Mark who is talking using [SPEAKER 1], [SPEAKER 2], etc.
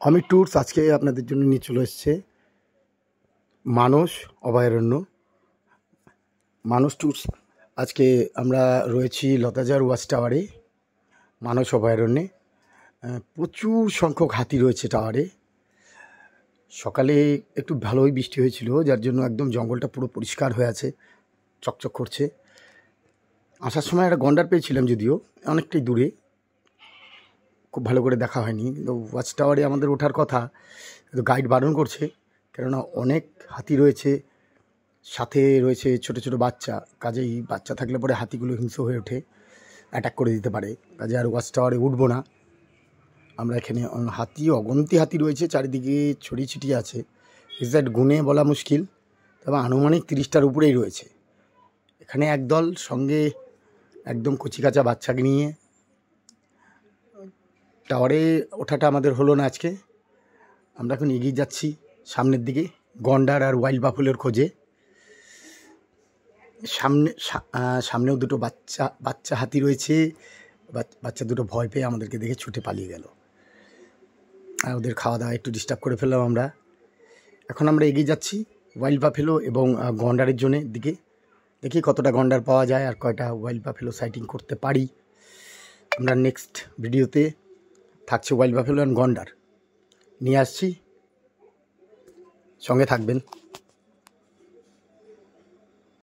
[SPEAKER 1] Amit tours আজকে আপনাদের জন্য নিয়ে চলে এসছে মানস অভয়ারণ্য। মানস ট্যুরস আজকে আমরা রয়েছি লতাজার ওয়াচ টাওয়ারে, মানস অভয়ারণ্যে। প্রচুর সংখ্যক হাতি রয়েছে টাওয়ারে। সকালে একটু ভালোই বৃষ্টি হয়েছিল, যার জন্য একদম জঙ্গলটা পুরো পরিষ্কার হয়ে আছে, চকচক করছে। আসার সময় একটা গন্ডার পেয়েছিলাম, যদিও অনেকটাই দূরে, খুব ভালো করে দেখা হয়নি। কিন্তু ওয়াচ টাওয়ারে আমাদের ওঠার কথা, কিন্তু গাইড বারণ করছে, কেননা অনেক হাতি রয়েছে, সাথে রয়েছে ছোট ছোট বাচ্চা। কাজেই বাচ্চা থাকলে পরে হাতিগুলো হিংস্র হয়ে ওঠে, অ্যাটাক করে দিতে পারে। কাজে আর ওয়াচ টাওয়ারে উঠবো না আমরা। এখানে হাতি, অগন্তি হাতি রয়েছে, চারিদিকে ছড়িয়ে ছিটিয়ে আছে। এক্স্যাক্ট গুণে বলা মুশকিল, তবে আনুমানিক 30টার উপরেই রয়েছে। এখানে একদল, সঙ্গে একদম কচিকাচা বাচ্চাকে নিয়ে। টাওয়ারে ওঠাটা আমাদের হলো না আজকে। আমরা এখন এগিয়ে যাচ্ছি সামনের দিকে, গন্ডার আর ওয়াইল্ড বাফেলোর খোঁজে। সামনেও দুটো বাচ্চা হাতি রয়েছে। বাচ্চা দুটো ভয় পেয়ে আমাদেরকে দেখে ছুটে পালিয়ে গেল, আর ওদের খাওয়া দাওয়া একটু ডিস্টার্ব করে ফেললাম আমরা। এখন আমরা এগিয়ে যাচ্ছি ওয়াইল্ড বাফেলো এবং গন্ডারের দিকে। দেখি কতটা গন্ডার পাওয়া যায় আর কয়টা ওয়াইল্ড বাফেলো সাইটিং করতে পারি। আমরা নেক্সট ভিডিওতে থাকছে ওয়াইল্ড বাফেলো অ্যান্ড গন্ডার নিয়ে আসছি, সঙ্গে থাকবেন।